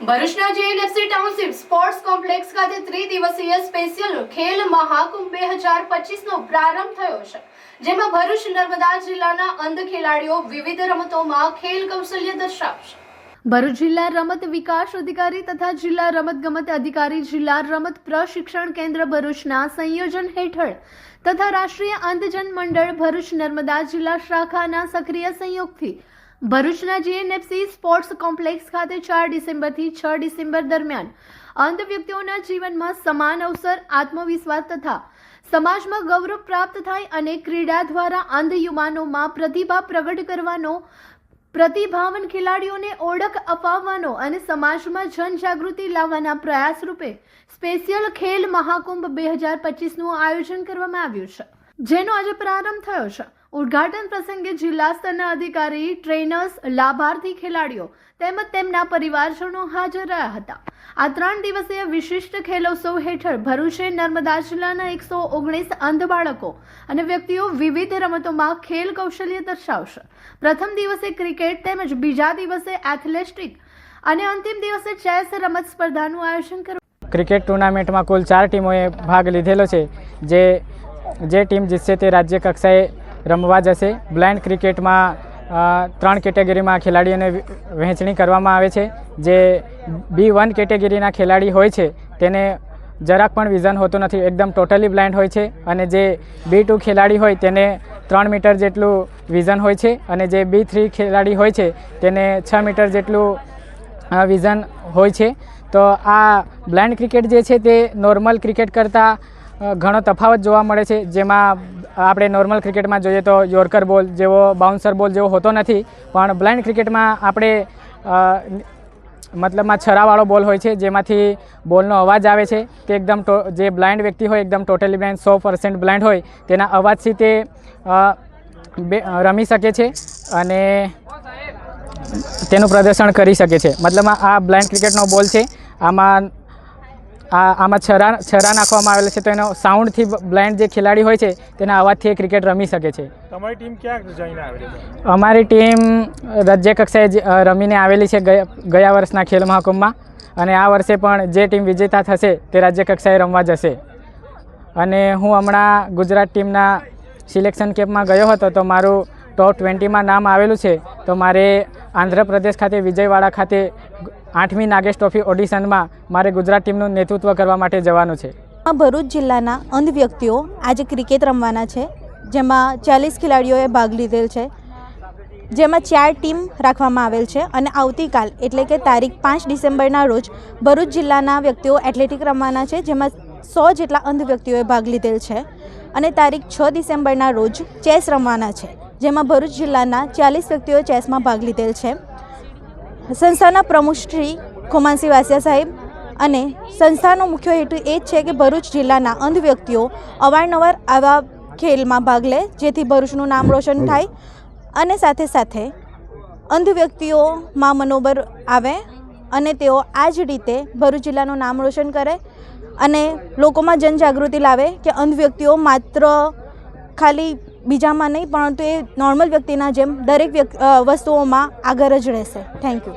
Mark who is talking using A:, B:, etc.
A: ભરૂચના GNFC township sports complex ખાતે ત્રિદિવસીય સ્પેશિયલ ખેલ મહાકુંભ 2025નો પ્રારંભ થયો છે, જેમાં ભરૂચ નર્મદા જિલ્લાના અંધ ખેલાડીઓ વિવિધ રમતોમાં ખેલ કૌશલ્ય દર્શાવશે। ભરૂચ જિલ્લા રમત વિકાસ અધિકારી તથા જિલ્લા રમતગમત અધિકારી જિલ્લા રમત પ્રશિક્ષણ કેન્દ્ર ભરૂચના સંયોજન હેઠળ તથા રાષ્ટ્રીય અંધજન મંડળ ભરૂચ નર્મદા જિલ્લા શાખાના સક્રિય સહયોગથી ભરૂચના જેએનએફસી સ્પોર્ટ્સ કોમ્પ્લેક્સ ખાતે 4 ડિસેમ્બરથી 6 ડિસેમ્બર દરમિયાન અંધ વ્યક્તિઓના જીવનમાં સમાન અવસર, આત્મવિશ્વાસ તથા સમાજમાં ગૌરવ પ્રાપ્ત થાય અને ક્રીડા દ્વારા અંધ યુવાનોમાં પ્રતિભા પ્રગટ કરવાનો, પ્રતિભાવાન ખેલાડીઓને ઓળખ અપાવવાનો અને સમાજમાં જનજાગૃતિ લાવવાના પ્રયાસ રૂપે સ્પેશિયલ ખેલ મહાકુંભ 2025નું આયોજન કરવામાં આવ્યું છે, જેનો આજે પ્રારંભ થયો છે। ઉદ્ઘાટન પ્રસંગે જિલ્લા સ્તરના અધિકારી, ટ્રેનર્સ, લાભાર્થી ખેલાડીઓ તેમજ તેમના પરિવારજનો હાજર રહ્યા હતા। આ 3 દિવસીય વિશિષ્ટ ખેલોત્સવ હેઠળ ભરૂચે નર્મદા જિલ્લાના 119 અંધ બાળકો અને વ્યક્તિઓ વિવિધ રમતોમાં ખેલ કૌશલ્ય દર્શાવશે। પ્રથમ દિવસે ક્રિકેટ તેમજ બીજા દિવસે એથ્લેટિક અને અંતિમ દિવસે ચેસ રમત સ્પર્ધાનું આયોજન કરવામાં।
B: ક્રિકેટ ટુર્નામેન્ટમાં કુલ 4 ટીમોએ ભાગ લીધેલો છે। જે ટીમ જીતશે તે રાજ્ય કક્ષાએ રમવા જશે। બ્લાઇન્ડ ક્રિકેટમાં 3 કેટેગરીમાં ખેલાડીઓને વહેંચણી કરવામાં આવે છે। જે B1 કેટેગરીના ખેલાડી હોય છે તેને જરાક પણ વિઝન હોતું નથી, એકદમ ટોટલી બ્લાઇન્ડ હોય છે, અને જે B2 ખેલાડી હોય તેને 3 મીટર જેટલું વિઝન હોય છે, અને જે B3 ખેલાડી હોય છે તેને 6 મીટર જેટલું વિઝન હોય છે। તો આ બ્લાઇન્ડ ક્રિકેટ જે છે તે નોર્મલ ક્રિકેટ કરતાં ઘણો તફાવત જોવા મળે છે। જેમાં આપણે નોર્મલ ક્રિકેટમાં જોઈએ તો યોર્કર બોલ જેવો, બાઉન્સર બોલ જેવો હોતો નથી, પણ બ્લાઇન્ડ ક્રિકેટમાં આપણે મતલબમાં છરાવાળો બોલ હોય છે, જેમાંથી બોલનો અવાજ આવે છે તે એકદમ જે બ્લાઇન્ડ વ્યક્તિ હોય, એકદમ ટોટલી બ્લાઇન્ડ 100% બ્લાઇન્ડ હોય, તેના અવાજથી તે રમી શકે છે અને તેનું પ્રદર્શન કરી શકે છે। મતલબમાં આ બ્લાઇન્ડ ક્રિકેટનો બોલ છે, આમાં છરા નાખવામાં આવેલો છે, તો એનો સાઉન્ડથી બ્લાઇન્ડ જે ખેલાડી હોય છે તેના અવાજથી એ ક્રિકેટ રમી શકે છે।
C: તમારી ટીમ ક્યાં જઈને આવેલી છે?
B: અમારી ટીમ રાજ્ય કક્ષાએ રમીને આવેલી છે ગયા વર્ષના ખેલ મહાકુંભમાં, અને આ વર્ષે પણ જે ટીમ વિજેતા થશે તે રાજ્ય કક્ષાએ રમવા જશે। અને હું હમણાં ગુજરાત ટીમના સિલેક્શન કેમ્પમાં ગયો હતો, તો મારું ટોપ 20માં નામ આવેલું છે। તો મારે આંધ્રપ્રદેશ ખાતે વિજયવાડા ખાતે 8મી નાગેશ ટ્રોફી ઓડિશનમાં મારે ગુજરાત ટીમનું નેતૃત્વ કરવા માટે જવાનું છે।
D: ભરૂચ જિલ્લાના અંધ વ્યક્તિઓ આજે ક્રિકેટ રમવાના છે, જેમાં 40 ખેલાડીઓએ ભાગ લીધેલ છે, જેમાં 4 ટીમ રાખવામાં આવેલ છે, અને આવતીકાલ એટલે કે તારીખ 5 ડિસેમ્બરના રોજ ભરૂચ જિલ્લાના વ્યક્તિઓ એથ્લેટિક રમવાના છે, જેમાં 100 જેટલા અંધ વ્યક્તિઓએ ભાગ લીધેલ છે, અને તારીખ 6 ડિસેમ્બરના રોજ ચેસ રમવાના છે, જેમાં ભરૂચ જિલ્લાના 40 વ્યક્તિઓએ ચેસમાં ભાગ લીધેલ છે। સંસ્થાના પ્રમુખ શ્રી ખુમાનસિંહ વાસિયા સાહેબ અને સંસ્થાનો મુખ્ય હેતુ એ જ છે કે ભરૂચ જિલ્લાના અંધ વ્યક્તિઓ અવારનવાર આવા ખેલમાં ભાગ લે, જેથી ભરૂચનું નામ રોશન થાય અને સાથે સાથે અંધ વ્યક્તિઓમાં મનોબળ આવે અને તેઓ આ જ રીતે ભરૂચ જિલ્લાનું નામ રોશન કરે અને લોકોમાં જનજાગૃતિ લાવે કે અંધ વ્યક્તિઓ માત્ર ખાલી બીજામાં નહીં, પરંતુ એ નોર્મલ વ્યક્તિના જેમ દરેક વસ્તુઓમાં આગળ જ રહેશે। Thank you.